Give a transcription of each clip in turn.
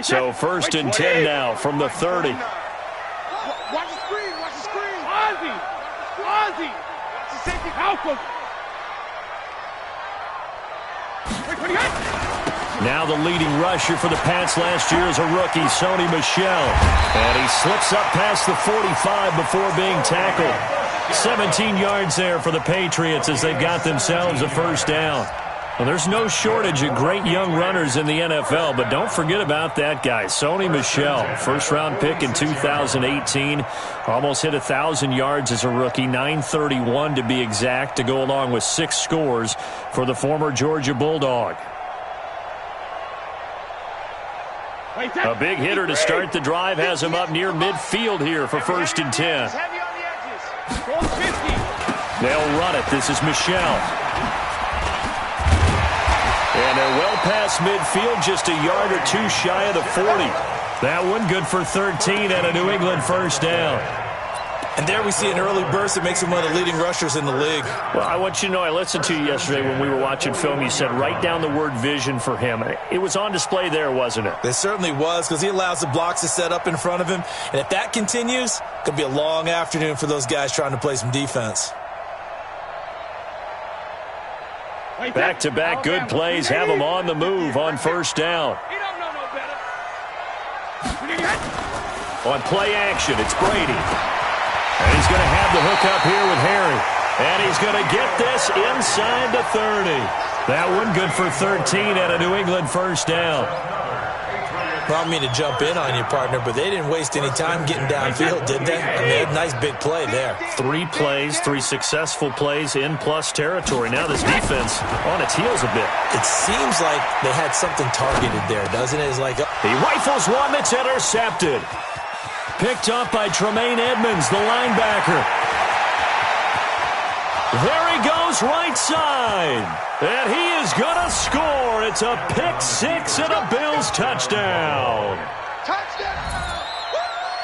So 1st and 10 now from the 30. Watch the screen. Watch the screen. Ozzy. Ozzy. It's a safety. Help him. Now the leading rusher for the Pats last year is a rookie, Sony Michel. And he slips up past the 45 before being tackled. 17 yards there for the Patriots as they've got themselves a first down. Well, there's no shortage of great young runners in the NFL, but don't forget about that guy, Sony Michel. First-round pick in 2018. Almost hit 1,000 yards as a rookie, 931 to be exact, to go along with 6 scores for the former Georgia Bulldog. A big hitter to start the drive has him up near midfield here for 1st and 10. They'll run it. This is Michel. And they're well past midfield, just a yard or two shy of the 40. That one good for 13 and a New England first down. And there we see an early burst that makes him one of the leading rushers in the league. Well, I want you to know, I listened to you yesterday when we were watching film. You said write down the word vision for him. It was on display there, wasn't it? It certainly was, because he allows the blocks to set up in front of him. And if that continues, it could be a long afternoon for those guys trying to play some defense. Back-to-back good plays have him on the move on first down. On play action, it's Brady. And he's going to have the hook up here with Harry. And he's going to get this inside the 30. That one good for 13 and a New England first down. Well, I mean to jump in on you, partner, but they didn't waste any time getting downfield, did they? I mean, a nice big play there. 3 plays, 3 successful plays in plus territory. Now this defense on its heels a bit. It seems like they had something targeted there, doesn't it? It's like he rifles one that's intercepted. Picked up by Tremaine Edmonds, the linebacker. There he goes, right side. And he is going to score. It's a pick 6 and a Bills touchdown.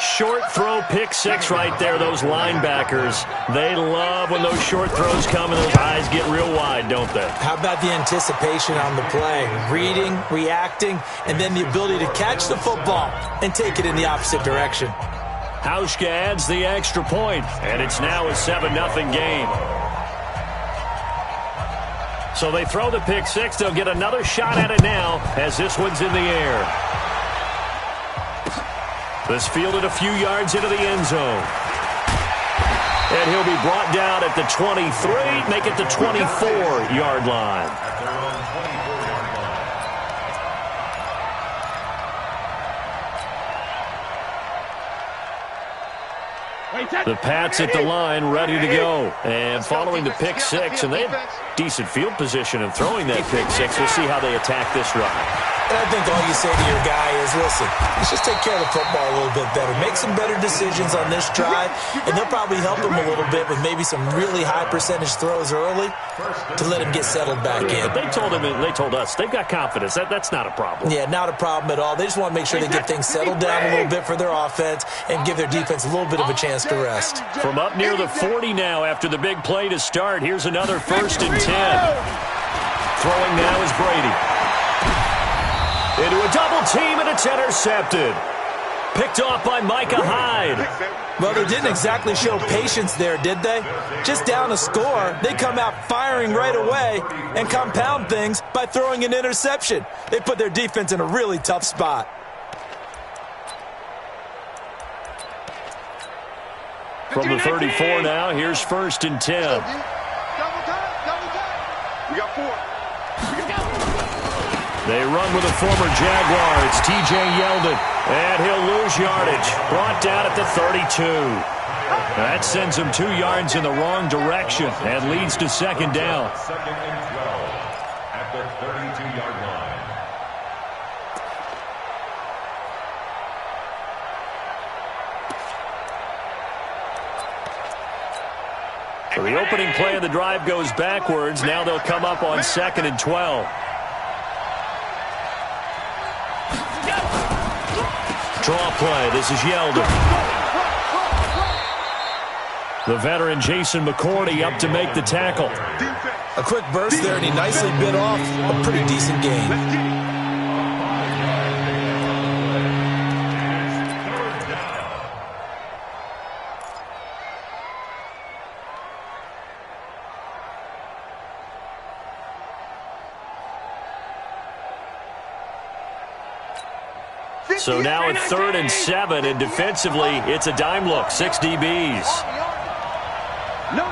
Short throw, pick 6 right there. Those linebackers, they love when those short throws come and those eyes get real wide, don't they? How about the anticipation on the play? Reading, reacting, and then the ability to catch the football and take it in the opposite direction. Hauschka adds the extra point, and it's now a 7-0 game. So they throw the pick 6. They'll get another shot at it now as this one's in the air. This fielded a few yards into the end zone. And he'll be brought down at the 23, make it the 24-yard line. The Pats at the line, ready to go. And following the pick 6, and they have decent field position in throwing that pick 6. We'll see how they attack this drive. And I think all you say to your guy is, listen, let's just take care of the football a little bit better. Make some better decisions on this drive, and they'll probably help him a little bit with maybe some really high percentage throws early to let him get settled back in. But they told him, and they told us, they've got confidence. That's not a problem. Yeah, not a problem at all. They just want to make sure they get things settled down a little bit for their offense and give their defense a little bit of a chance to rest. From up near the 40 now after the big play to start, here's another 1st and 10. Throwing now is Brady. Into a double team, and it's intercepted. Picked off by Micah Hyde. Well, they didn't exactly show patience there, did they? Just down a score, they come out firing right away and compound things by throwing an interception. They put their defense in a really tough spot. From the 34 now, here's 1st and 10. Double time. We got 4. They run with a former Jaguar. It's T.J. Yeldon. And he'll lose yardage. Brought down at the 32. That sends him 2 yards in the wrong direction and leads to 2nd down. 2nd and 12 at the 32-yard line. So the opening play of the drive goes backwards. Now they'll come up on 2nd and 12. Draw play. This is Yeldon. The veteran Jason McCourty up to make the tackle. A quick burst there, and he nicely bit off a pretty decent gain. So now it's 3rd and 7, and defensively, it's a dime look, 6 DBs. No.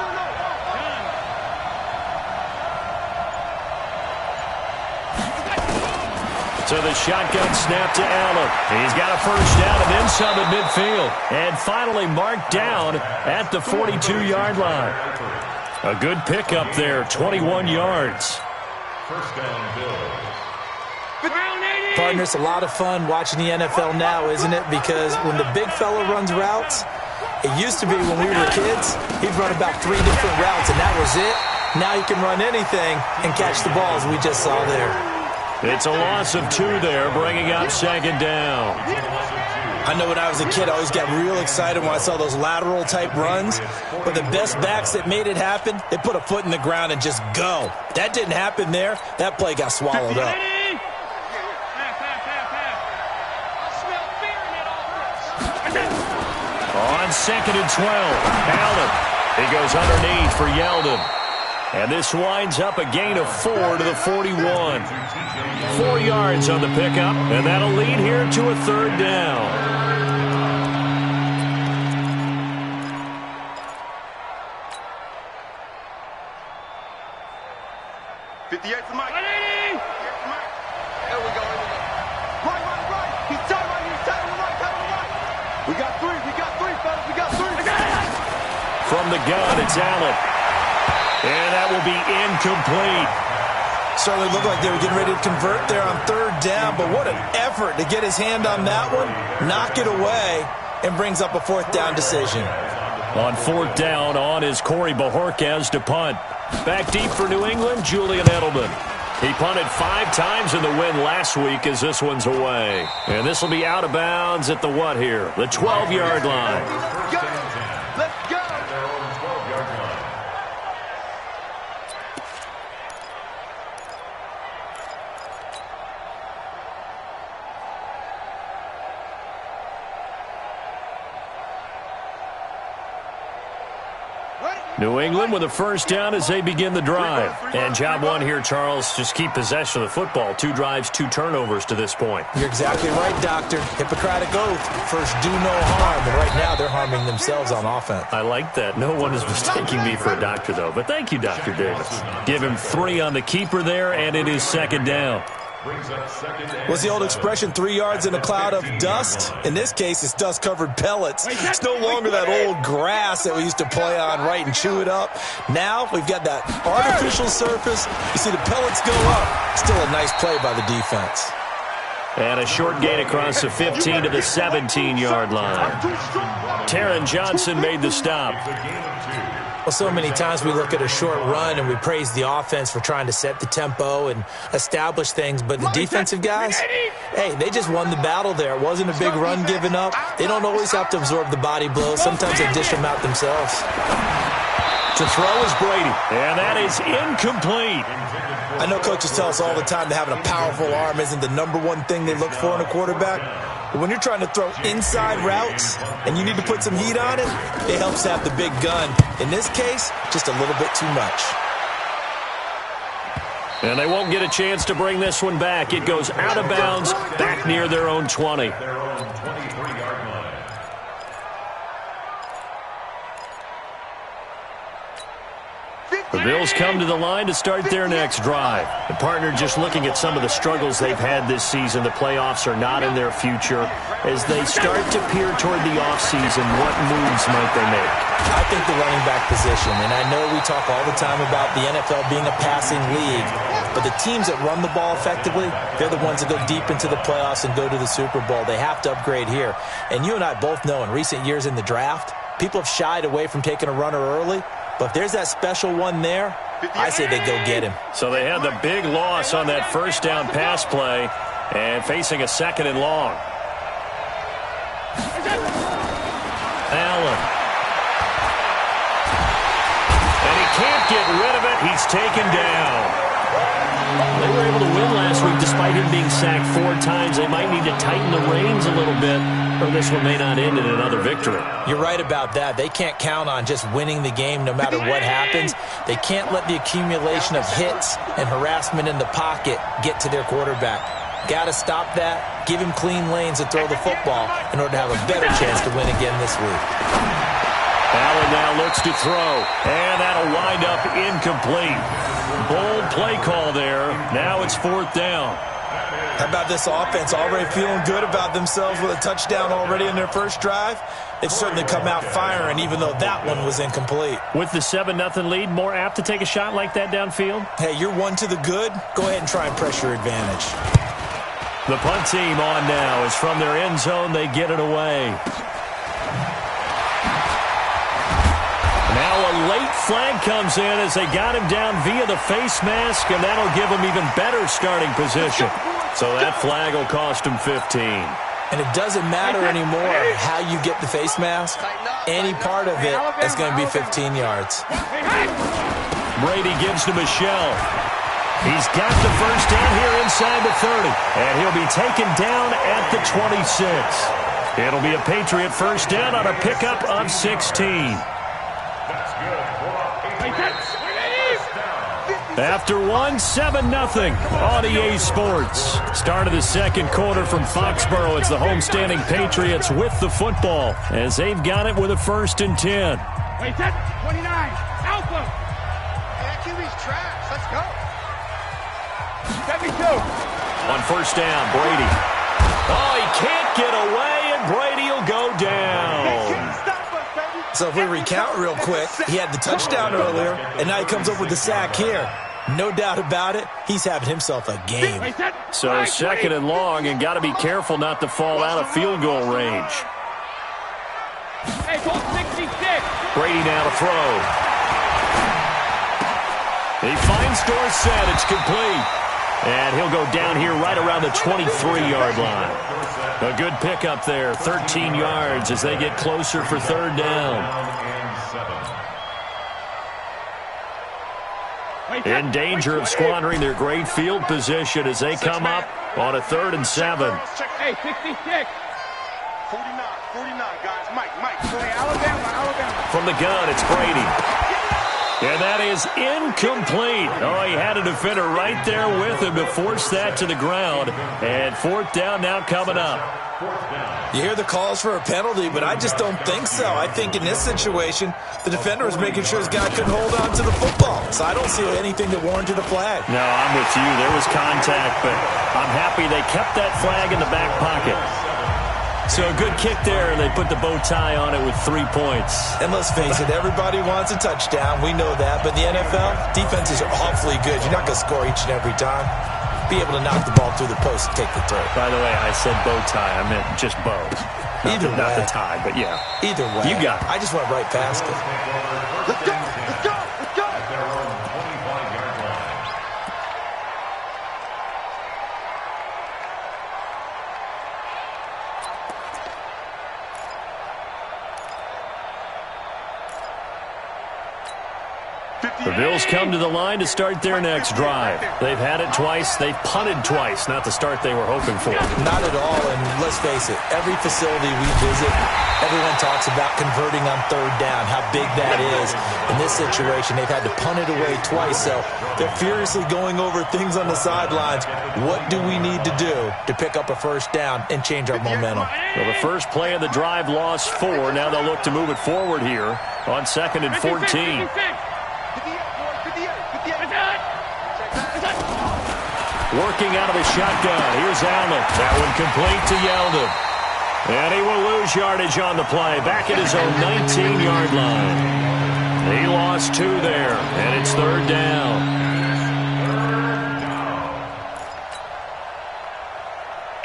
So the shotgun snap to Allen. He's got a first down and then some at midfield. And finally marked down at the 42-yard line. A good pickup there, 21 yards. First down, Bills. Partner, it's a lot of fun watching the NFL now, isn't it? Because when the big fella runs routes, it used to be when we were kids, he'd run about 3 different routes, and that was it. Now he can run anything and catch the balls we just saw there. It's a loss of 2 there, bringing up 2nd down. I know when I was a kid, I always got real excited when I saw those lateral-type runs. But the best backs that made it happen, they put a foot in the ground and just go. That didn't happen there. That play got swallowed up. On 2nd and 12, Allen. He goes underneath for Yeldon. And this winds up a gain of 4 to the 41. 4 yards on the pickup, and that'll lead here to a 3rd down. There we go. Right. He's tight right. We got 3, fellas. We got 3. From the gun, it's Allen. And that will be incomplete. Certainly looked like they were getting ready to convert there on 3rd down, but what an effort to get his hand on that one, knock it away, and brings up a 4th down decision. On 4th down, on is Corey Bojorquez to punt. Back deep for New England, Julian Edelman. He punted 5 times in the win last week as this one's away. And this will be out of bounds at the what here? The 12-yard line. Let's go. New England with a first down as they begin the drive. And job 1 here, Charles, just keep possession of the football. 2 drives, 2 turnovers to this point. You're exactly right, Doctor. Hippocratic oath. First, do no harm. And right now, they're harming themselves on offense. I like that. No one is mistaking me for a doctor, though. But thank you, Dr. Davis. Give him 3 on the keeper there, and it is 2nd down. What's the old expression, 3 yards in a cloud of dust? In this case, it's dust-covered pellets. It's no longer that old grass that we used to play on, right, and chew it up. Now we've got that artificial surface. You see the pellets go up. Still a nice play by the defense. And a short gain across the 15 to the 17-yard line. Taron Johnson made the stop. Well, so many times we look at a short run and we praise the offense for trying to set the tempo and establish things, but the defensive guys, hey, they just won the battle there. It wasn't a big run given up. They don't always have to absorb the body blows. Sometimes they dish them out themselves. To throw is Brady, and that is incomplete. I know coaches tell us all the time that having a powerful arm isn't the #1 thing they look for in a quarterback. But when you're trying to throw inside routes and you need to put some heat on it, it helps to have the big gun. In this case, just a little bit too much. And they won't get a chance to bring this one back. It goes out of bounds, back near their own 20. The Bills come to the line to start their next drive. The partner just looking at some of the struggles they've had this season. The playoffs are not in their future. As they start to peer toward the offseason, what moves might they make? I think the running back position, and I know we talk all the time about the NFL being a passing league, but the teams that run the ball effectively, they're the ones that go deep into the playoffs and go to the Super Bowl. They have to upgrade here. And you and I both know in recent years in the draft, people have shied away from taking a runner early. But if there's that special one there, I say they go get him. So they had the big loss on that first down pass play and facing a 2nd and long. Allen. And he can't get rid of it. He's taken down. They were able to win last week despite him being sacked 4 times. They might need to tighten the reins a little bit, or this one may not end in another victory. You're right about that. They can't count on just winning the game no matter what happens. They can't let the accumulation of hits and harassment in the pocket get to their quarterback. Got to stop that, give him clean lanes and throw the football in order to have a better chance to win again this week. Allen now looks to throw, and that'll wind up incomplete. Bold play call there. Now it's 4th down. How about this offense already feeling good about themselves with a touchdown already in their first drive? They've certainly come out firing, even though that one was incomplete. With the 7-0 lead, more apt to take a shot like that downfield? Hey, you're one to the good. Go ahead and try and press your advantage. The punt team on now is from their end zone. They get it away. Now a late flag comes in as they got him down via the face mask, and that'll give him even better starting position. So that flag will cost him 15. And it doesn't matter anymore how you get the face mask. Any part of it is going to be 15 yards. Brady gives to Michelle. He's got the first down here inside the 30. And he'll be taken down at the 26. It'll be a Patriot first down on a pickup of 16. After 7-0 on EA Sports. Start of the second quarter from Foxborough. It's the homestanding Patriots with the football as they've got it with a 1st and 10. Wait, 29, Alpha. Hey, QB's trash. Let's go. 72. On first down, Brady. Oh, he can't get away, and Brady will go down. So if we recount real quick, he had the touchdown earlier, and now he comes up with the sack here. No doubt about it, he's having himself a game. So 2nd and long, and got to be careful not to fall out of field goal range. Hey, ball 66. Brady now to throw. He finds Dorsett. It's complete. And he'll go down here right around the 23-yard line. A good pickup there, 13 yards as they get closer for 3rd down. In danger of squandering their great field position as they come up on a 3rd and 7. Hey, 66. 49, guys. Mike. Hey, Alabama. From the gun, it's Brady. And that is incomplete. Oh, he had a defender right there with him to force that to the ground. And 4th down now coming up. You hear the calls for a penalty, but I just don't think so. I think in this situation, the defender was making sure his guy couldn't hold on to the football. So I don't see anything that warranted a flag. No, I'm with you. There was contact, but I'm happy they kept that flag in the back pocket. So a good kick there, and they put the bow tie on it with 3 points. And let's face it, everybody wants a touchdown. We know that. But in the NFL, defenses are awfully good. You're not going to score each and every time. Be able to knock the ball through the post and take the throw. By the way, I said bow tie. I meant just bow. Either way. Not the tie, but yeah. Either way. You got it. I just went right past it. Let's go. The Bills come to the line to start their next drive. They've had it twice. They've punted twice. Not the start they were hoping for. Not at all, and let's face it, every facility we visit, everyone talks about converting on 3rd down, how big that is. In this situation, they've had to punt it away twice, so they're furiously going over things on the sidelines. What do we need to do to pick up a 1st down and change our momentum? Well, the first play of the drive lost 4. Now they'll look to move it forward here on 2nd and 14. Working out of the shotgun. Here's Allen. That one complete to Yeldon. And he will lose yardage on the play. Back at his own 19-yard line. He lost 2 there. And it's 3rd down.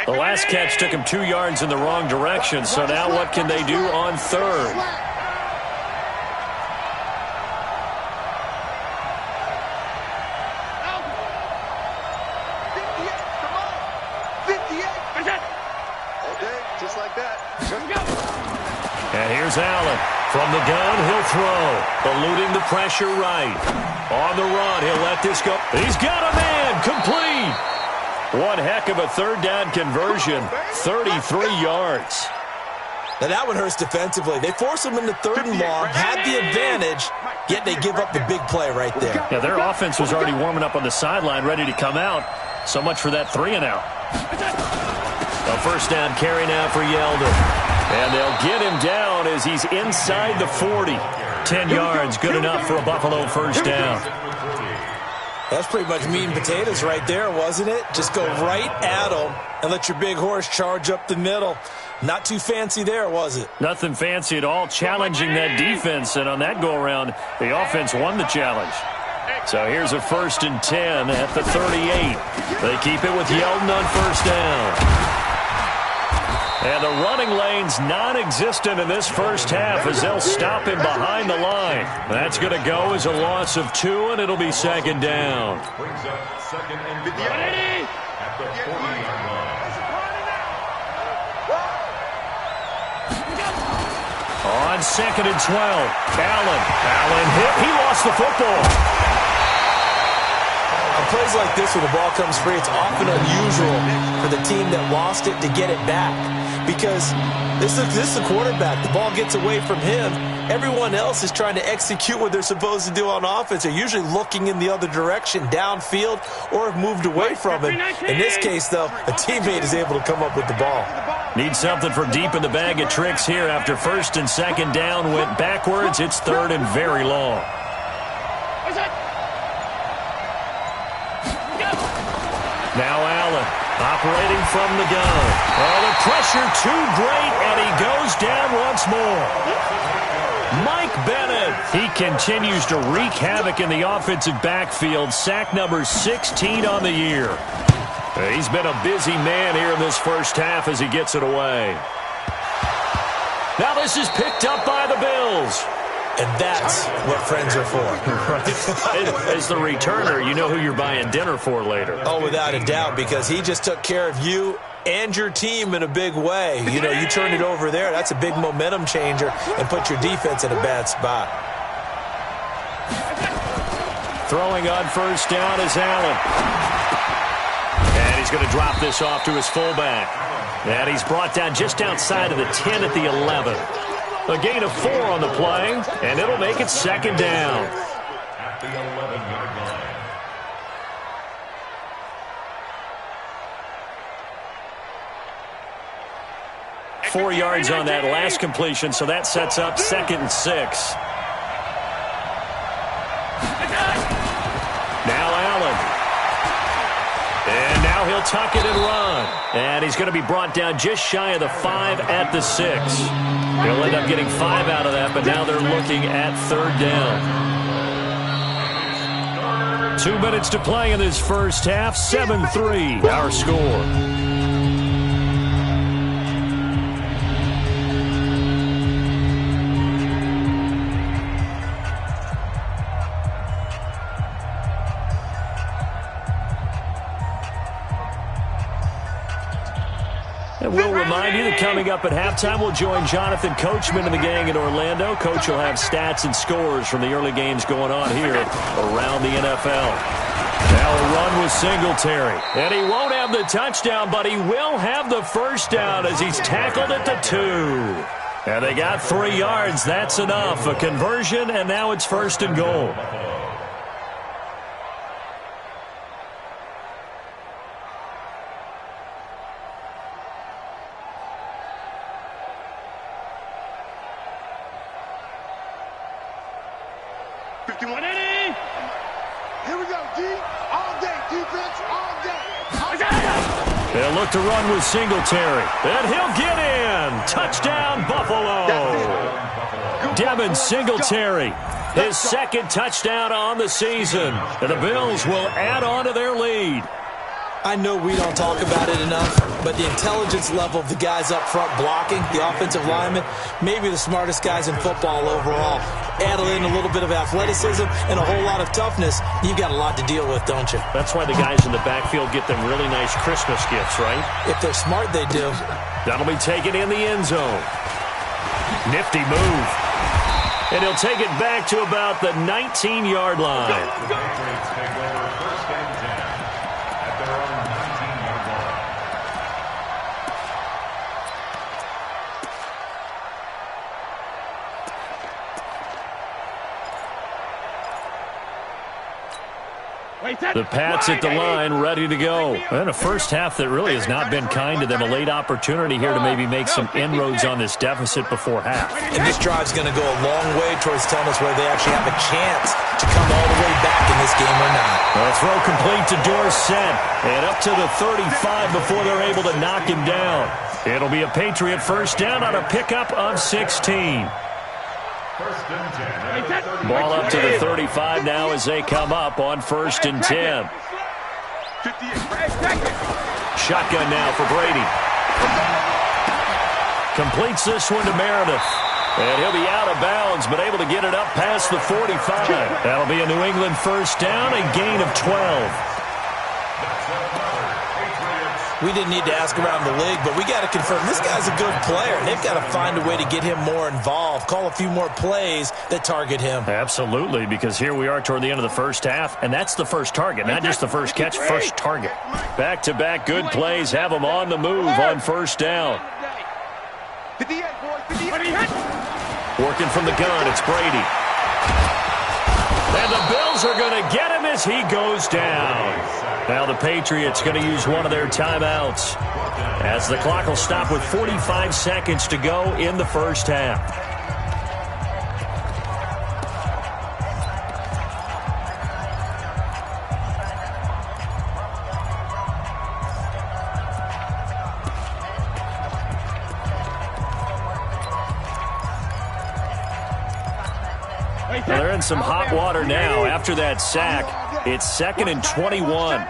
The last catch took him 2 yards in the wrong direction. So now what can they do on 3rd? And here's Allen. From the gun, he'll throw. Eluding the pressure right. On the run, he'll let this go. He's got a man. Complete. One heck of a 3rd down conversion. 33 yards. Now that one hurts defensively. They force him into 3rd and long, had the advantage, yet they give up the big play right there. Yeah, their offense was already warming up on the sideline, ready to come out. So much for that 3-and-out. A first down carry now for Yeldon. And they'll get him down as he's inside the 40. 10 yards, good enough for a Buffalo first down. That's pretty much meat and potatoes right there, wasn't it? Just go right at them and let your big horse charge up the middle. Not too fancy there, was it? Nothing fancy at all, challenging that defense. And on that go-around, the offense won the challenge. So here's a 1st and 10 at the 38. They keep it with Yeldon on first down. And the running lane's non-existent in this first half as they'll stop him behind the line. That's going to go as a loss of 2, and it'll be second down. Brings up 2nd and 5 at the 40-yard line. On 2nd and 12, Allen hit. He lost the football. On plays like this, when the ball comes free, it's often unusual for the team that lost it to get it back. Because this is the quarterback. The ball gets away from him. Everyone else is trying to execute what they're supposed to do on offense. They're usually looking in the other direction, downfield, or have moved away from him. In this case, though, a teammate is able to come up with the ball. Need something for deep in the bag of tricks here after 1st and 2nd down went backwards. It's 3rd and very long. Now Allen operating from the gun. Oh, the pressure too great, and he goes down once more. Mike Bennett, he continues to wreak havoc in the offensive backfield. Sack number 16 on the year. He's been a busy man here in this first half as he gets it away. Now this is picked up by the Bills. And that's what friends are for. Right. As the returner, you know who you're buying dinner for later. Oh, without a doubt, because he just took care of you and your team in a big way. You know, you turn it over there, that's a big momentum changer and put your defense in a bad spot. Throwing on first down is Allen. And he's going to drop this off to his fullback. And he's brought down just outside of the 10 at the 11. A gain of 4 on the play, and it'll make it second down. At the 11-yard line. 4 yards on that last completion, so that sets up 2nd and 6. Now Allen. And now he'll tuck it and run. And he's going to be brought down just shy of the 5 at the 6. He'll end up getting 5 out of that, but now they're looking at 3rd down. 2 minutes to play in this first half. 7-3, our score. And we'll remind you that coming up at halftime, we'll join Jonathan Coachman and the gang in Orlando. Coach will have stats and scores from the early games going on here around the NFL. Now a run with Singletary. And he won't have the touchdown, but he will have the first down as he's tackled at the 2. And they got 3 yards. That's enough. A conversion, and now it's 1st and goal. Here we go, D. All day, defense, all day. They'll look to run with Singletary. And he'll get in. Touchdown, Buffalo. Devin Singletary, his 2nd touchdown on the season. And the Bills will add on to their lead. I know we don't talk about it enough, but the intelligence level of the guys up front blocking, the offensive linemen, maybe the smartest guys in football overall. Add in a little bit of athleticism and a whole lot of toughness, you've got a lot to deal with, don't you? That's why the guys in the backfield get them really nice Christmas gifts, right? If they're smart, they do. That'll be taken in the end zone. Nifty move. And he'll take it back to about the 19-yard line. The Patriots take over 1st and 10 at their own 19-yard line. The Pats at the line, ready to go. And a first half that really has not been kind to them. A late opportunity here to maybe make some inroads on this deficit before half. And this drive's going to go a long way towards telling us whether they actually have a chance to come all the way back in this game or not. A throw complete to Dorsett. And up to the 35 before they're able to knock him down. It'll be a Patriot first down on a pickup of 16. Ball up to the 35 now as they come up on 1st and 10. Shotgun now for Brady. Completes this one to Meredith. And he'll be out of bounds, but able to get it up past the 45. That'll be a New England first down, a gain of 12. We didn't need to ask around the league, but we got to confirm this guy's a good player. They've got to find a way to get him more involved, call a few more plays that target him. Absolutely, because here we are toward the end of the first half, and that's the first target, not just the first catch, first target. Back-to-back good plays have them on the move on first down. Working from the gun, it's Brady. And the Bills are going to get him as he goes down. Now the Patriots going to use one of their timeouts as the clock will stop with 45 seconds to go in the first half. Well, they're in some hot water now after that sack. It's 2nd and 21.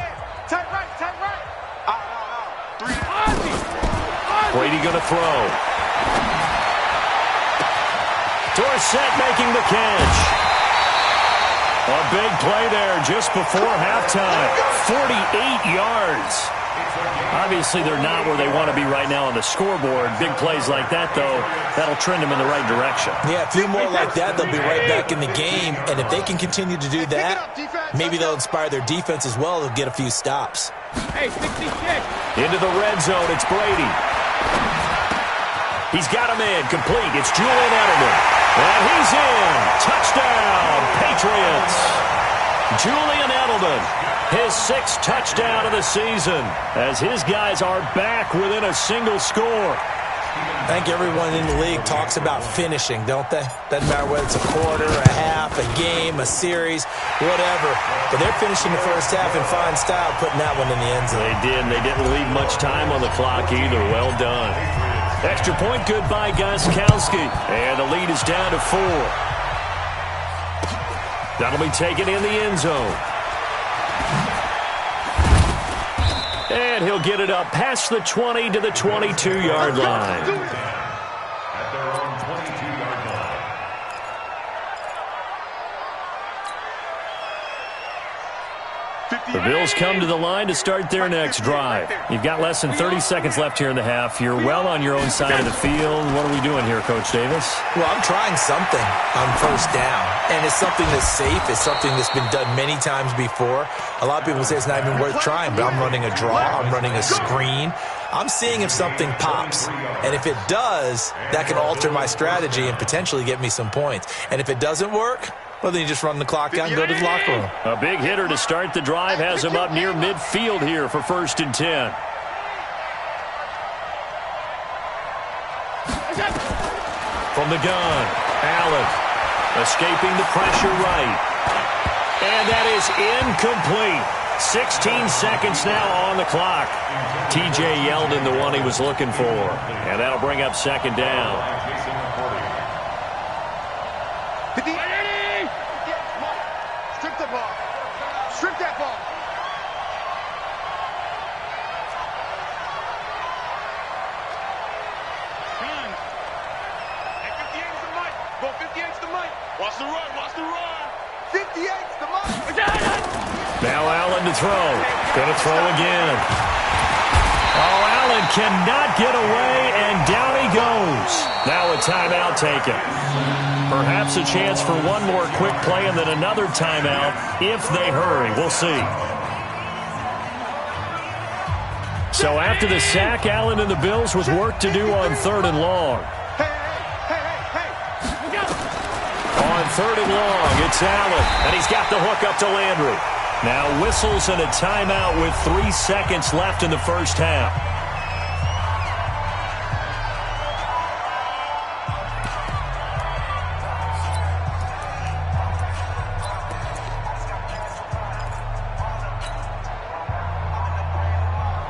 Brady going to throw. Dorsett making the catch. A big play there just before halftime. 48 yards. Obviously, they're not where they want to be right now on the scoreboard. Big plays like that, though, that'll trend them in the right direction. Yeah, a few more like that, they'll be right back in the game. And if they can continue to do that, maybe they'll inspire their defense as well. They'll get a few stops. Hey, 66. Into the red zone, it's Brady. He's got him in, complete. It's Julian Edelman. And he's in. Touchdown, Patriots. Julian Edelman, his 6th touchdown of the season, as his guys are back within a single score. I think everyone in the league talks about finishing, don't they? Doesn't matter whether it's a quarter, a half, a game, a series, whatever. But they're finishing the first half in fine style, putting that one in the end zone. They did, and they didn't leave much time on the clock either. Well done. Extra point good by Gostkowski. And the lead is down to 4. That'll be taken in the end zone. And he'll get it up past the 20 to the 22-yard line. At their own 22-yard line. The Bills come to the line to start their next drive. You've got less than 30 seconds left here in the half. You're well on your own side of the field. What are we doing here, Coach Davis? Well, I'm trying something on first down, and it's something that's safe. It's something that's been done many times before. A lot of people say it's not even worth trying, but I'm running a draw. I'm running a screen. I'm seeing if something pops, and if it does, that can alter my strategy and potentially get me some points. And if it doesn't work, well, then you just run the clock out and go to the locker room. A big hitter to start the drive has him up near midfield here for 1st and 10. From the gun, Allen escaping the pressure right. And that is incomplete. 16 seconds now on the clock. T.J. Yeldon, the one he was looking for. And that'll bring up 2nd down. Strip the ball. Strip that ball. Hey, 58's the mic. Go 58's the mic. Watch the run. Watch the run. 58's the mark. Now Allen to throw. Gonna throw again. Oh, Allen cannot get away, and down he goes. Now a timeout taken. Perhaps a chance for one more quick play and then another timeout if they hurry. We'll see. So after the sack, Allen and the Bills with work to do on 3rd and long. On 3rd and long, it's Allen, and he's got the hook up to Landry. Now whistles and a timeout with 3 seconds left in the first half.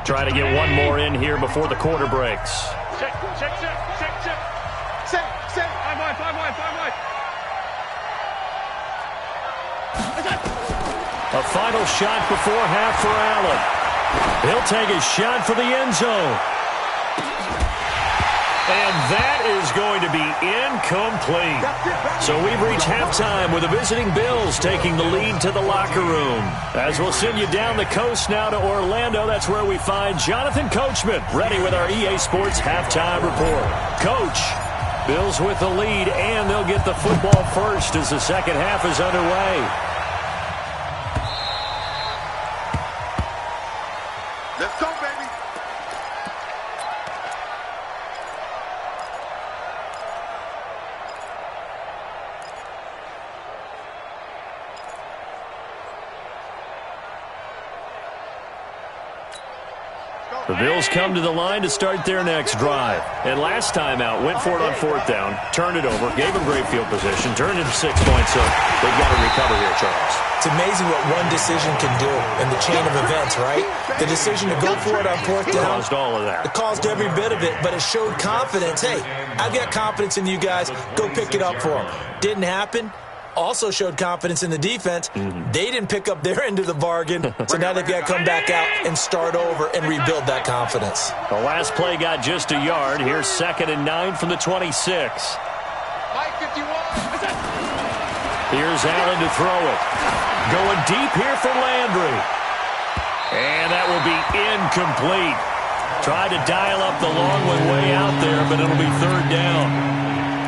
Try to get one more in here before the quarter breaks. Check. Five wide. A final shot before half for Allen. He'll take a shot for the end zone. And that is going to be incomplete. So we've reached halftime with the visiting Bills taking the lead to the locker room. As we'll send you down the coast now to Orlando, that's where we find Jonathan Coachman ready with our EA Sports halftime report. Coach, Bills with the lead, and they'll get the football first as the second half is underway. Let's go, baby. The Bills come to the line to start their next drive. And last time out, went for it on 4th down, turned it over, gave them great field position, turned into 6 points. So they've got to recover here, Charles. It's amazing what one decision can do in the chain of events, right? The decision to go for it on 4th down. Caused all of that. It caused every bit of it, but it showed confidence. Hey, I've got confidence in you guys. Go pick it up for them. Didn't happen. Also showed confidence in the defense. They didn't pick up their end of the bargain, so now they've got to come back out and start over and rebuild that confidence. The last play got just a yard. Here's 2nd and 9 from the 26. Mike 51. Here's Allen to throw it. Going deep here for Landry. And that will be incomplete. Tried to dial up the long one way out there, but it'll be 3rd down.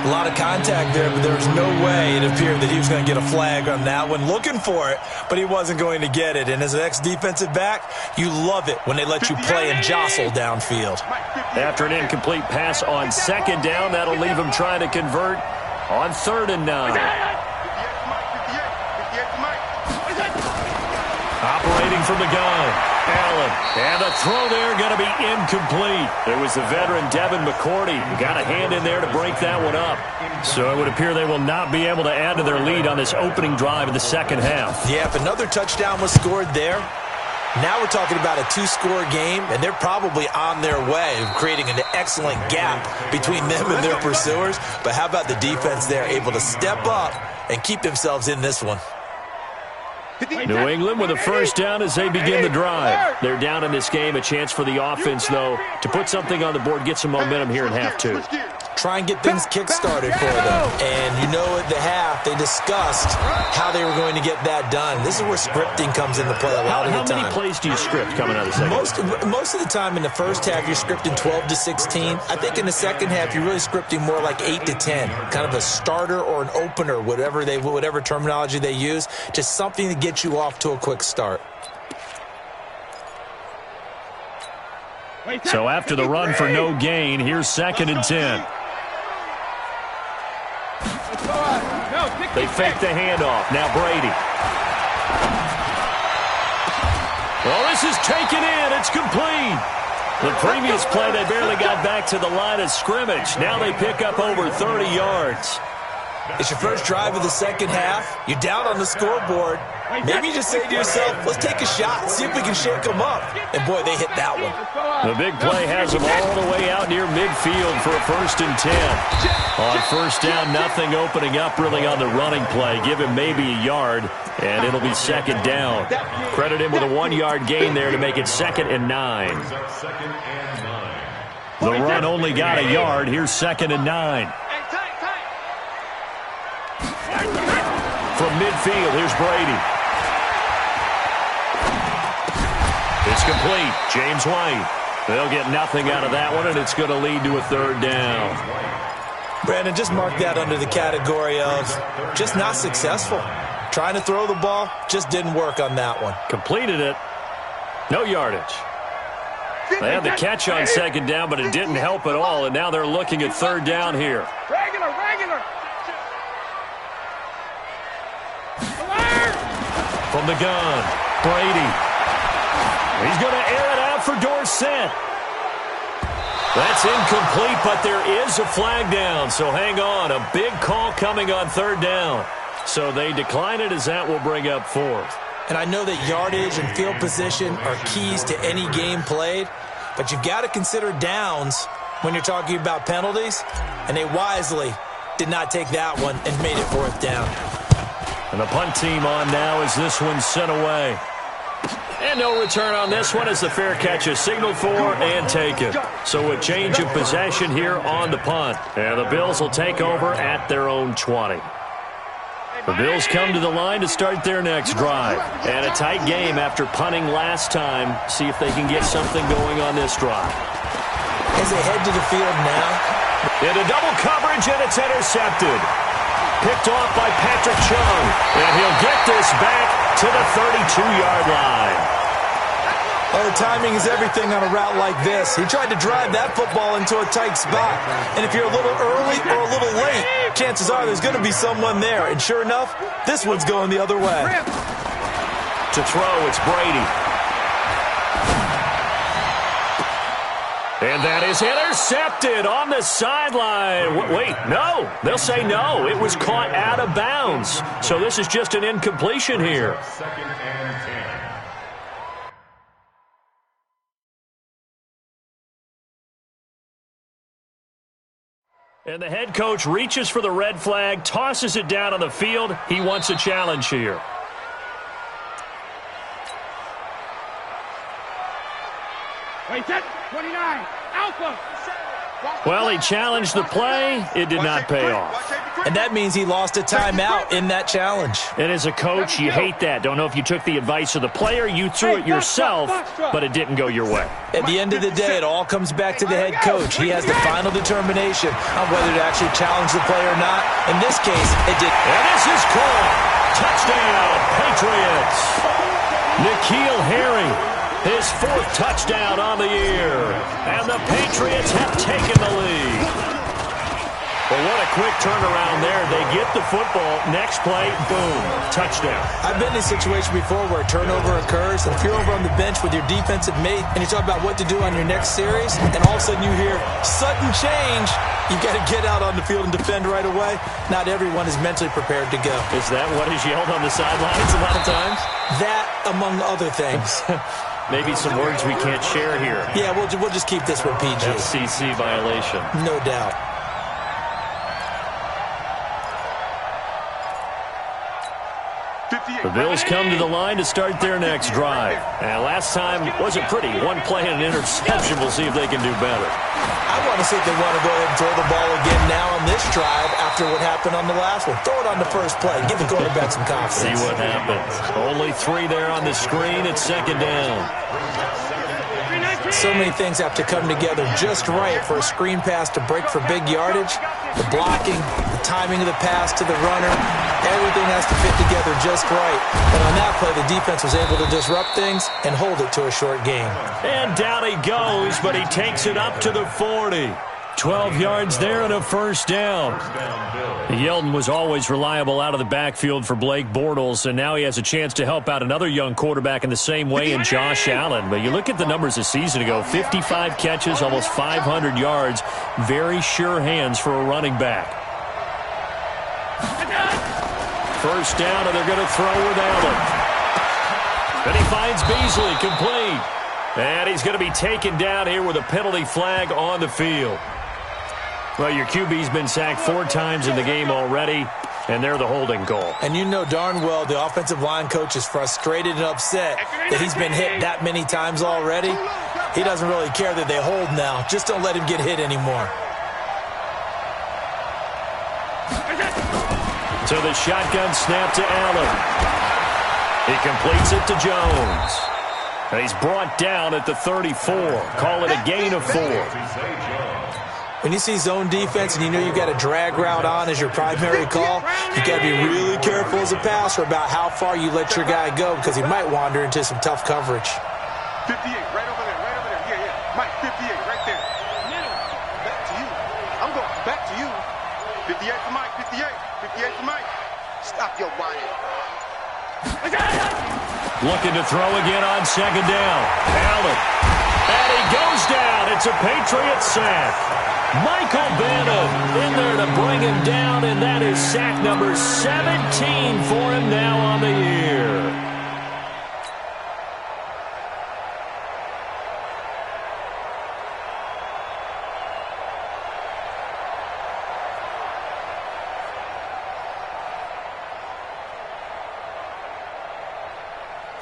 A lot of contact there, but there was no way it appeared that he was going to get a flag on that one. Looking for it, but he wasn't going to get it. And as an ex-defensive back, you love it when they let you play and jostle downfield. After an incomplete pass on 2nd down, that'll leave him trying to convert on 3rd and 9. Operating from the gun, Allen. And the throw there going to be incomplete. It was the veteran Devin McCourty who got a hand in there to break that one up. So it would appear they will not be able to add to their lead on this opening drive of the second half. Yeah, if another touchdown was scored there, now we're talking about a 2-score game, and they're probably on their way of creating an excellent gap between them and their pursuers. But how about the defense there, able to step up and keep themselves in this one? New England with a first down as they begin the drive. They're down in this game. A chance for the offense, though, to put something on the board, get some momentum here in half 2. Try and get things kick-started for them. And you know at the half, they discussed how they were going to get that done. This is where scripting comes into play a lot of the time. How many plays do you script coming out of the second? Most of the time in the first half, you're scripting 12 to 16. I think in the second half, you're really scripting more like 8 to 10. Kind of a starter or an opener, whatever terminology they use. Just something to get you off to a quick start. So after the run for no gain, here's 2nd and 10. They fake the handoff. Now Brady. Well, this is taken in. It's complete. The previous play, they barely got back to the line of scrimmage. Now they pick up over 30 yards. It's your first drive of the second half. You're down on the scoreboard. Maybe you just say to yourself, let's take a shot, see if we can shake them up. And, boy, they hit that one. The big play has them all the way out near midfield for a 1st and 10. On 1st down, nothing opening up really on the running play. Give him maybe a yard, and it'll be 2nd down. Credit him with a 1-yard gain there to make it 2nd and 9. The run only got a yard. Here's 2nd and 9. From midfield, here's Brady. It's complete. James White. They'll get nothing out of that one, and it's going to lead to a 3rd down. Brandon, just mark that under the category of just not successful. Trying to throw the ball, just didn't work on that one. Completed it. No yardage. They had the catch on 2nd down, but it didn't help at all, and now they're looking at 3rd down here. Regular. From the gun, Brady. He's going to air it out for Dorsett. That's incomplete, but there is a flag down, so hang on. A big call coming on third down. So they decline it as that will bring up fourth. And I know that yardage and field position are keys to any game played, but you've got to consider downs when you're talking about penalties, and they wisely did not take that one and made it fourth down. And the punt team on now as this one's sent away. And no return on this one as the fair catch is signaled for and taken. So a change of possession here on the punt. And the Bills will take over at their own 20. The Bills come to the line to start their next drive. And a tight game after punting last time. See if they can get something going on this drive. As they head to the field now. Into double coverage, and it's intercepted. Picked off by Patrick Chung. And he'll get this back to the 32-yard line. Oh, timing is everything on a route like this. He tried to drive that football into a tight spot. And if you're a little early or a little late, chances are there's going to be someone there. And sure enough, this one's going the other way. To throw, it's Brady. And that is intercepted on the sideline. Wait, no. They'll say no. It was caught out of bounds. So this is just an incompletion here. Second and 10. And the head coach reaches for the red flag, tosses it down on the field. He wants a challenge here. Wait, set. 29. Alpha. Well, he challenged the play. It did not pay off. And that means he lost a timeout in that challenge. And as a coach, you hate that. Don't know if you took the advice of the player. You threw it yourself, but it didn't go your way. At the end of the day, it all comes back to the head coach. He has the final determination on whether to actually challenge the play or not. In this case, it did. And this is called. Touchdown, Patriots. N'Keal Harry, his fourth touchdown on the year. And the Patriots have taken the lead. Well, what a quick turnaround there. They get the football. Next play, boom, touchdown. I've been in a situation before where a turnover occurs, and if you're over on the bench with your defensive mate and you talk about what to do on your next series, and all of a sudden you hear sudden change, you got to get out on the field and defend right away. Not everyone is mentally prepared to go. Is that what is yelled on the sidelines a lot of times? That, among other things. Maybe some words we can't share here. Yeah, we'll just keep this one PG. FCC violation. No doubt. The Bills come to the line to start their next drive. And last time wasn't pretty. One play and an interception. We'll see if they can do better. I want to see if they want to go ahead and throw the ball again now on this drive after what happened on the last one. Throw it on the first play. Give the quarterback some confidence. See what happens. Only 3 there on the screen. It's second down. So many things have to come together just right for a screen pass to break for big yardage. The blocking, the timing of the pass to the runner, everything has to fit together just right. And on that play, the defense was able to disrupt things and hold it to a short game. And down he goes, but he takes it up to the 40. 12 yards there and a first down. Yeldon was always reliable out of the backfield for Blake Bortles, and now he has a chance to help out another young quarterback in the same way in Josh Allen. But you look at the numbers a season ago, 55 catches, almost 500 yards, very sure hands for a running back. First down, and they're going to throw with Allen. Then he finds Beasley, complete. And he's going to be taken down here with a penalty flag on the field. Well, your QB's been sacked 4 times in the game already, and they're the holding goal. And you know darn well the offensive line coach is frustrated and upset that he's been hit that many times already. He doesn't really care that they hold now. Just don't let him get hit anymore. So the shotgun snap to Allen. He completes it to Jones. And he's brought down at the 34. Call it a gain of 4. When you see zone defense and you know you've got a drag route on as your primary call, you got to be really careful as a passer about how far you let your guy go because he might wander into some tough coverage. 58, right over there, right over there. Yeah. Mike, 58, right there. Back to you. I'm going back to you. 58 for Mike, 58. 58 for Mike. Stop your whining. Looking to throw again on second down. Allen. And he goes down. It's a Patriot sack. Michael Bannon in there to bring him down, and that is sack number 17 for him now on the year.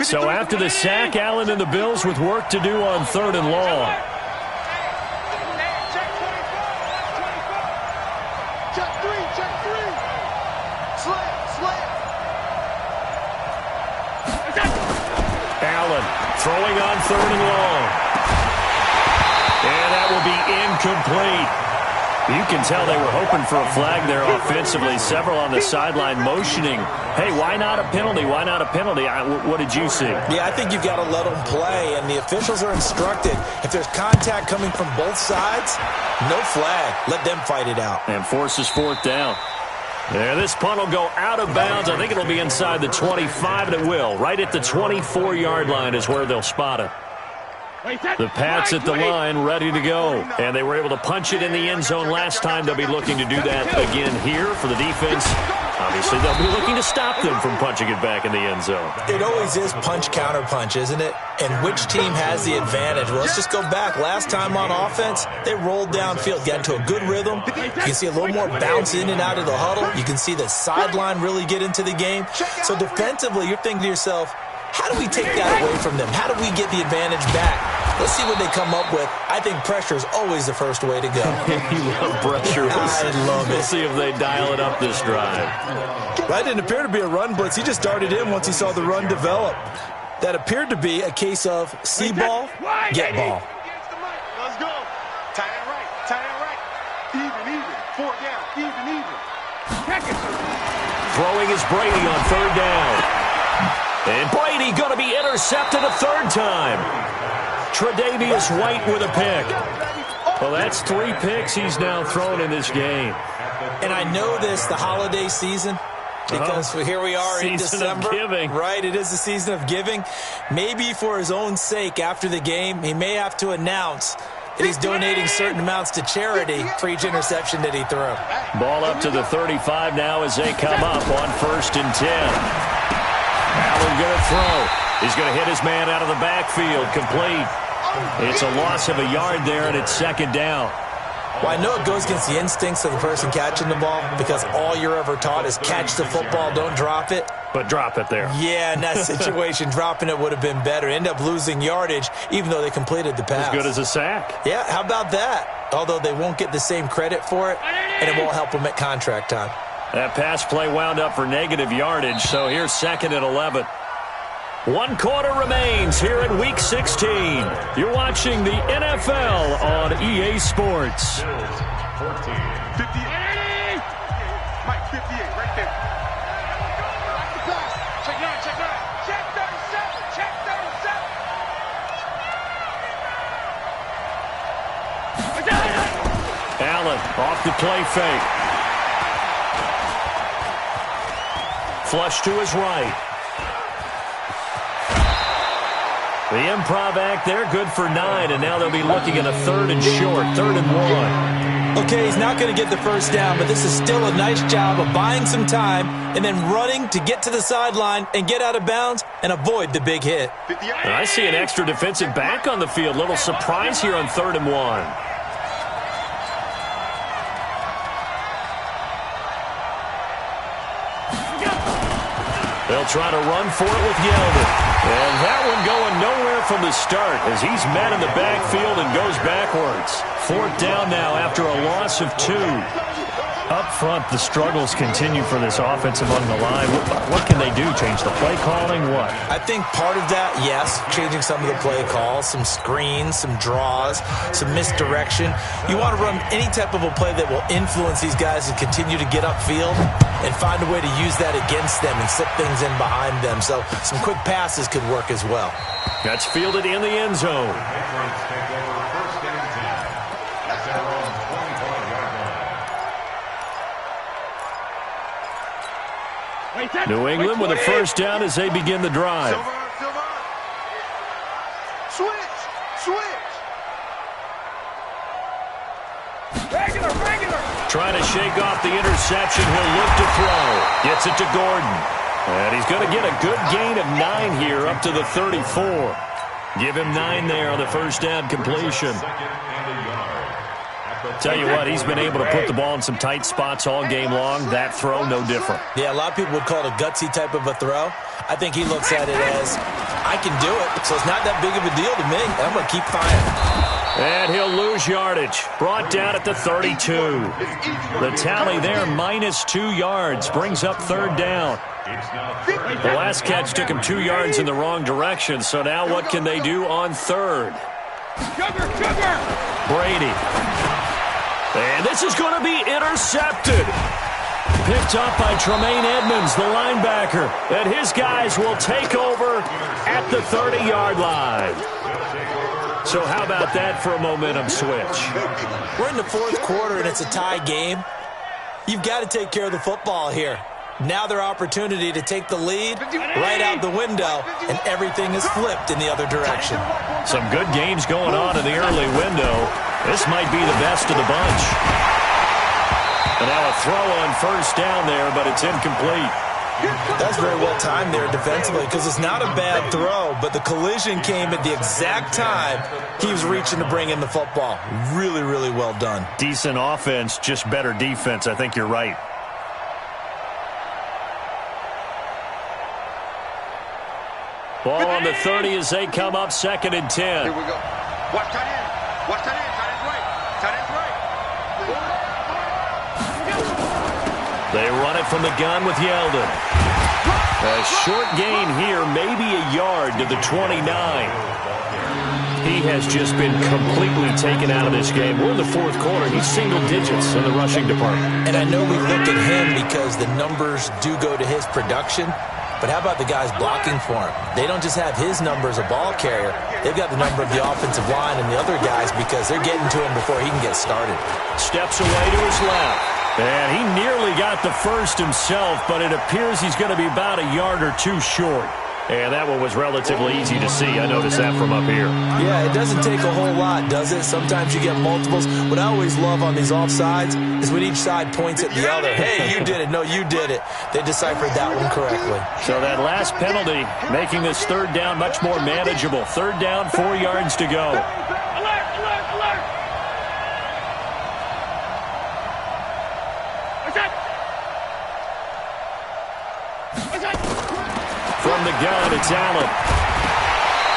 So after the sack, Allen and the Bills with work to do on 3rd and long. Check three. Slant. Allen throwing on 3rd and long. And that will be incomplete. You can tell they were hoping for a flag there offensively. Several on the sideline motioning, hey, why not a penalty? Why not a penalty? What did you see? Yeah, I think you've got to let them play, and the officials are instructed. If there's contact coming from both sides, no flag. Let them fight it out. And forces 4th down. Yeah, this punt will go out of bounds. I think it'll be inside the 25, and it will. Right at the 24-yard line is where they'll spot it. The Pats at the line, ready to go. And they were able to punch it in the end zone last time. They'll be looking to do that again here for the defense. Obviously, they'll be looking to stop them from punching it back in the end zone. It always is punch-counter-punch, isn't it? And which team has the advantage? Well, let's just go back. Last time on offense, they rolled downfield, got into a good rhythm. You can see a little more bounce in and out of the huddle. You can see the sideline really get into the game. So defensively, you're thinking to yourself, how do we take that away from them? How do we get the advantage back? Let's see what they come up with. I think pressure is always the first way to go. You love pressure. I love it. We'll see if they dial it up this drive. That didn't appear to be a run blitz. He just darted in once he saw the run develop. That appeared to be a case of see ball, get ball. Let's go. Tie it right. Even. 4 down. Even. Throwing is Brady on 3rd down. And Brady going to be intercepted a 3rd time. Tre'Davious White with a pick. Well, that's 3 picks he's now thrown in this game. And I know this, the holiday season, because here we are in December. Season of giving. Right, it is the season of giving. Maybe for his own sake after the game, he may have to announce that he's donating certain amounts to charity for each interception that he threw. Ball up to the 35 now as they come up on 1st and 10. Allen going to throw. He's going to hit his man out of the backfield. Complete. It's a loss of a yard there, and it's 2nd down. Well, I know it goes against the instincts of the person catching the ball because all you're ever taught is catch the football, don't drop it. But drop it there. Yeah, in that situation, dropping it would have been better. End up losing yardage, even though they completed the pass. As good as a sack. Yeah, how about that? Although they won't get the same credit for it, and it won't help them at contract time. That pass play wound up for negative yardage, so here's 2nd and 11. 1 quarter remains here in Week 16. You're watching the NFL on EA Sports. 58. Mike, 58, right there. Check 9. Check 37. Allen off the play fake. Flush to his right. The improv act there, good for 9, and now they'll be looking at a 3rd and short, 3rd and 1. Okay, he's not going to get the first down, but this is still a nice job of buying some time and then running to get to the sideline and get out of bounds and avoid the big hit. And I see an extra defensive back on the field. Little surprise here on 3rd and 1. They'll try to run for it with Yeldon. And that one going nowhere from the start as he's met in the backfield and goes backwards. 4th down now after a loss of 2. Up front, the struggles continue for this offense among the line. What can they do? Change the play calling? What? I think part of that, yes, changing some of the play calls, some screens, some draws, some misdirection. You want to run any type of a play that will influence these guys and continue to get upfield and find a way to use that against them and slip things in behind them. So some quick passes could work as well. That's fielded in the end zone. New England with a first down as they begin the drive. Switch. Switch. Regular. Trying to shake off the interception. He'll look to throw. Gets it to Gordon. And he's going to get a good gain of 9 here up to the 34. Give him 9 there on the first down completion. Tell you what, he's been able to put the ball in some tight spots all game long. That throw, no different. Yeah, a lot of people would call it a gutsy type of a throw. I think he looks at it as, I can do it, so it's not that big of a deal to me. I'm going to keep firing. And he'll lose yardage. Brought down at the 32. The tally there, -2 yards. Brings up third down. The last catch took him 2 yards in the wrong direction, so now what can they do on third? Brady. And this is going to be intercepted. Picked up by Tremaine Edmonds, the linebacker. And his guys will take over at the 30-yard line. So how about that for a momentum switch? We're in the fourth quarter, and it's a tie game. You've got to take care of the football here. Now their opportunity to take the lead right out the window, and everything is flipped in the other direction. Some good games going on in the early window. This might be the best of the bunch. And now a throw on first down there, but it's incomplete. That's very well timed there defensively because it's not a bad throw, but the collision came at the exact time he was reaching to bring in the football. Really, really well done. Decent offense, just better defense. I think you're right. Ball on the 30 as they come up 2nd and 10. Here we go. Watch tight end. Watch tight end. Tight end's right. Tight end's right. They run it from the gun with Yeldon. A short gain here, maybe a yard to the 29. He has just been completely taken out of this game. We're in the fourth quarter. He's single digits in the rushing department. And I know we look at him because the numbers do go to his production. But how about the guys blocking for him? They don't just have his number as a ball carrier. They've got the number of the offensive line and the other guys because they're getting to him before he can get started. Steps away to his left. And he nearly got the first himself, but it appears he's going to be about a yard or two short. And that one was relatively easy to see. I noticed that from up here. Yeah, it doesn't take a whole lot, does it? Sometimes you get multiples. What I always love on these offsides is when each side points at the other. Hey, you did it. No, you did it. They deciphered that one correctly. So that last penalty making this third down much more manageable. Third down, 4 yards to go. From the gun, it's Allen.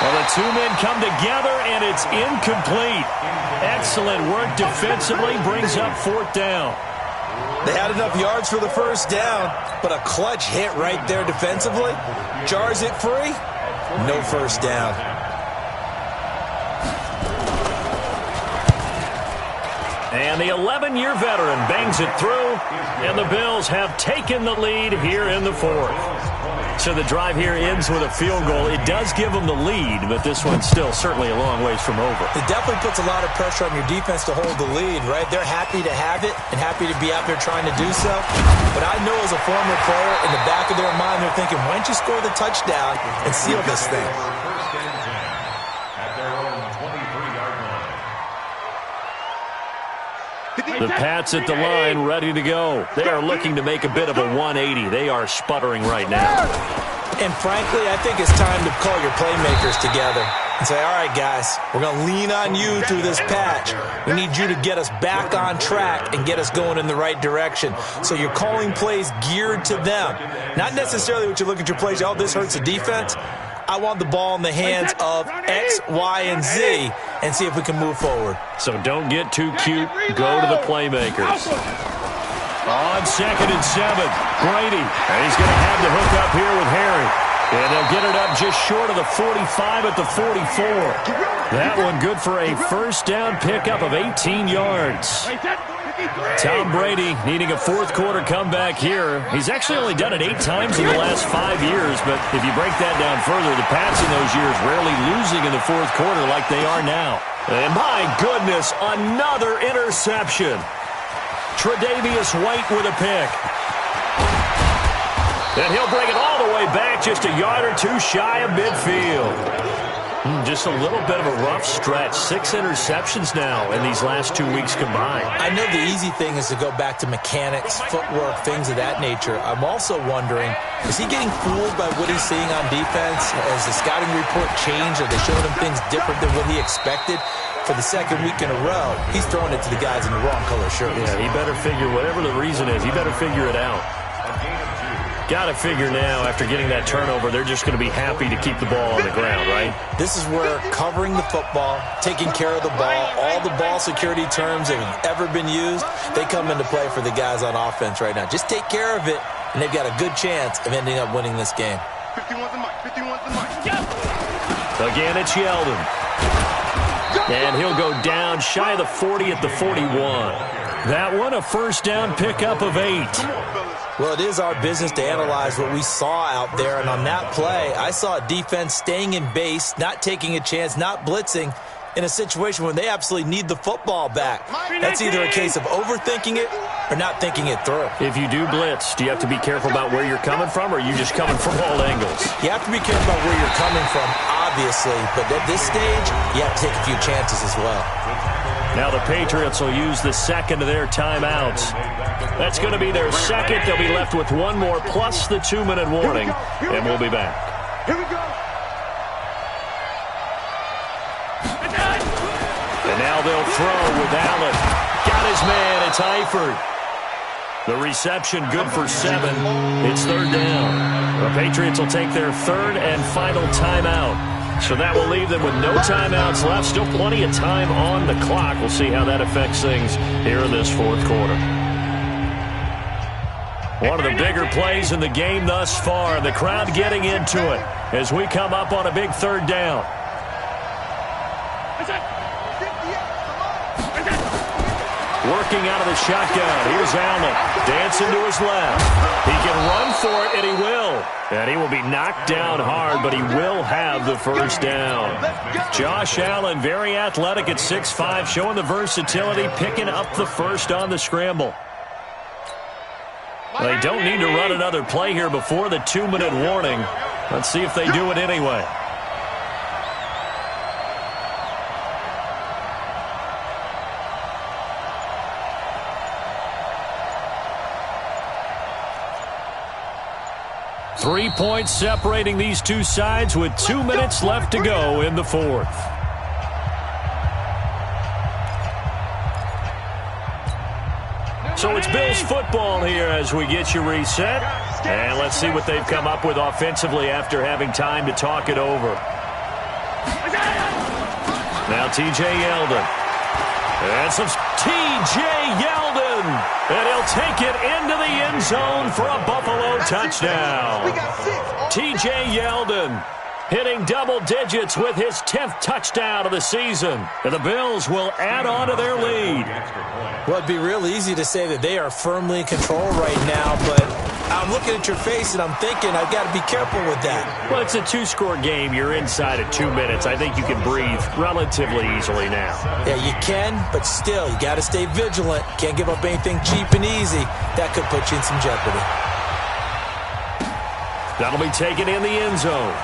Well, the two men come together, and it's incomplete. Excellent work defensively, brings up 4th down. They had enough yards for the first down, but a clutch hit right there defensively. Jars it free, no first down. And the 11-year veteran bangs it through, and the Bills have taken the lead here in the fourth. So the drive here ends with a field goal. It does give them the lead, but this one's still certainly a long ways from over. It definitely puts a lot of pressure on your defense to hold the lead, right? They're happy to have it and happy to be out there trying to do so. But I know as a former player, in the back of their mind, they're thinking, why don't you score the touchdown and seal this thing? The Pats at the line, ready to go. They are looking to make a bit of a 180. They are sputtering right now. And frankly, I think it's time to call your playmakers together and say, all right, guys, we're going to lean on you through this patch. We need you to get us back on track and get us going in the right direction. So you're calling plays geared to them. Not necessarily what you look at your plays, oh, this hurts the defense. I want the ball in the hands of X, Y, and Z and see if we can move forward. So don't get too cute. Go to the playmakers. On 2nd and 7, Brady. And he's going to have the hook up here with Harry. And they'll get it up just short of the 45 at the 44. That one good for a first down pickup of 18 yards. Tom Brady needing a fourth quarter comeback here. He's actually only done it 8 times in the last 5 years, but if you break that down further, the Pats in those years rarely losing in the fourth quarter like they are now. And my goodness, another interception. Tre'Davious White with a pick. And he'll bring it all the way back just a yard or two shy of midfield. Just a little bit of a rough stretch. 6 interceptions now in these last 2 weeks combined. I know the easy thing is to go back to mechanics, footwork, things of that nature. I'm also wondering, is he getting fooled by what he's seeing on defense? Has the scouting report changed? Are they showing him things different than what he expected? For the second week in a row, he's throwing it to the guys in the wrong color shirts. Yeah, he better figure, whatever the reason is, he better figure it out. Got to figure now, after getting that turnover, they're just going to be happy to keep the ball on the ground, right? This is where covering the football, taking care of the ball, all the ball security terms that have ever been used, they come into play for the guys on offense right now. Just take care of it, and they've got a good chance of ending up winning this game. 51's the mic. 51's the mic. Again, it's Yeldon. And he'll go down shy of the 40 at the 41. That one, a first down pickup of 8. Well, it is our business to analyze what we saw out there, and on that play, I saw a defense staying in base, not taking a chance, not blitzing, in a situation when they absolutely need the football back. That's either a case of overthinking it or not thinking it through. If you do blitz, do you have to be careful about where you're coming from, or are you just coming from all angles? You have to be careful about where you're coming from, obviously, but at this stage, you have to take a few chances as well. Now the Patriots will use the second of their timeouts. That's going to be their second. They'll be left with one more plus the 2-minute warning, and we'll be back. Here we go. And now they'll throw with Allen. Got his man. It's Eifert. The reception good for 7. It's third down. The Patriots will take their third and final timeout. So that will leave them with no timeouts left. Still plenty of time on the clock. We'll see how that affects things here in this fourth quarter. One of the bigger plays in the game thus far. The crowd getting into it as we come up on a big third down. Working out of the shotgun. Here's Allen. Dancing to his left. He can run for it, and he will. And he will be knocked down hard, but he will have the first down. Josh Allen, very athletic at 6'5", showing the versatility, picking up the first on the scramble. They don't need to run another play here before the 2-minute warning. Let's see if they do it anyway. Three points separating these two sides with 2 minutes left to go in the fourth. So it's Bills football here as we get you reset. And let's see what they've come up with offensively after having time to talk it over. Now T.J. Yeldon. And some T.J. Yeldon. And he'll take it into the end zone for a Buffalo touchdown. T.J. Yeldon hitting double digits with his 10th touchdown of the season. And the Bills will add on to their lead. Well, it'd be real easy to say that they are firmly in control right now, but I'm looking at your face and I'm thinking I've got to be careful with that. Well, it's a 2-score game. You're inside at 2 minutes. I think you can breathe relatively easily now. Yeah, you can, but still, you got to stay vigilant. Can't give up anything cheap and easy. That could put you in some jeopardy. That'll be taken in the end zone.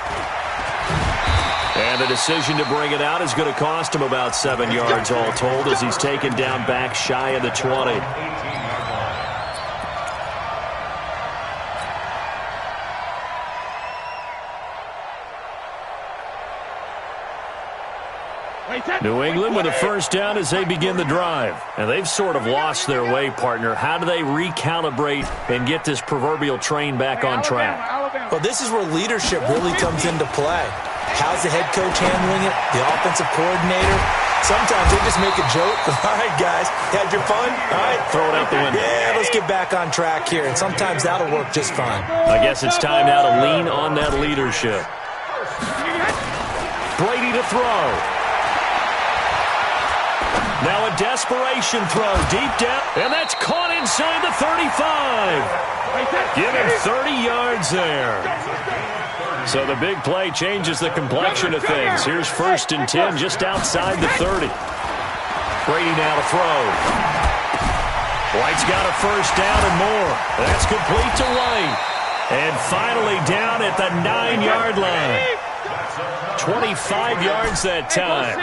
And the decision to bring it out is going to cost him about 7 yards all told as he's taken down back shy of the 20. New England with a first down as they begin the drive. And they've sort of lost their way, partner. How do they recalibrate and get this proverbial train back on track? Well, this is where leadership really comes into play. How's the head coach handling it? The offensive coordinator? Sometimes they just make a joke. All right, guys, had your fun? All right. Throw it out the window. Yeah, let's get back on track here. And sometimes that'll work just fine. I guess it's time now to lean on that leadership. Brady to throw. Now a desperation throw deep down. And that's caught inside the 35. Give him 30 yards there. So the big play changes the complexion of things. Here's 1st and 10 just outside the 30. Brady now to throw. White's got a first down and more. That's complete to White. And finally down at the 9-yard line. 25 yards that time.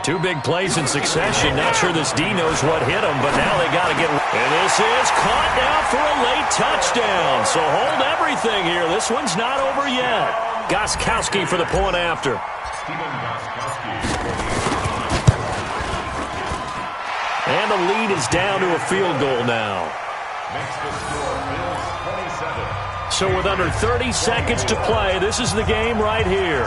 2 big plays in succession. Not sure this D knows what hit him, but now they got to get... And this is caught now for a late touchdown. So hold everything here. This one's not over yet. Gostkowski for the point after. And the lead is down to a field goal now. Makes the score Bills 27. So with under 30 seconds to play, this is the game right here.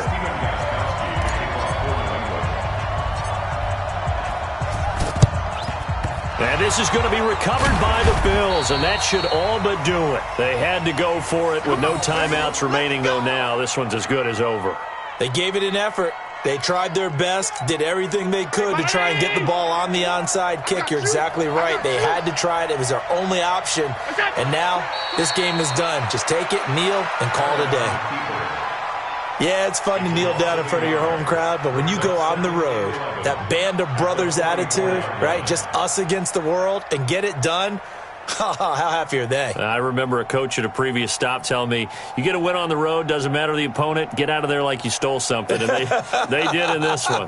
And this is going to be recovered by the Bills, and that should all but do it. They had to go for it with no timeouts remaining, though now this one's as good as over. They gave it an effort. They tried their best, did everything they could to try and get the ball on the onside kick. You're exactly right. They had to try it. It was their only option. And now this game is done. Just take it, kneel, and call it a day. Yeah, it's fun to kneel down in front of your home crowd, but when you go on the road, that band of brothers attitude, right, just us against the world, and get it done, how happy are they? I remember a coach at a previous stop telling me, you get a win on the road, doesn't matter the opponent, get out of there like you stole something. And they did in this one.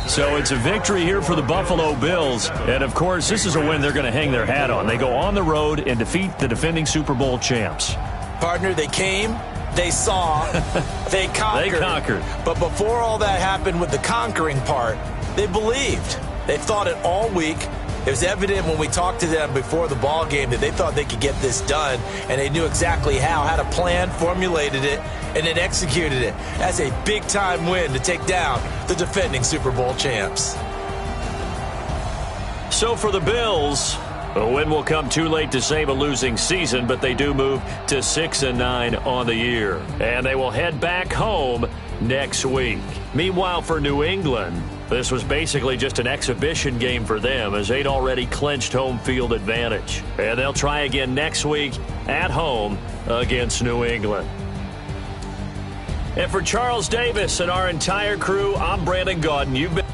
So it's a victory here for the Buffalo Bills. And, of course, this is a win they're going to hang their hat on. They go on the road and defeat the defending Super Bowl champs. Partner, they came, they saw, they conquered. They conquered. But before all that happened with the conquering part, they believed. They thought it all week. It was evident when we talked to them before the ball game that they thought they could get this done, and they knew exactly how, had a plan, formulated it, and then executed it. That's a big-time win to take down the defending Super Bowl champs. So for the Bills, a win will come too late to save a losing season, but they do move to 6-9 on the year. And they will head back home next week. Meanwhile, for New England, this was basically just an exhibition game for them as they'd already clinched home field advantage. And they'll try again next week at home against New England. And for Charles Davis and our entire crew, I'm Brandon Gaudin. You've been...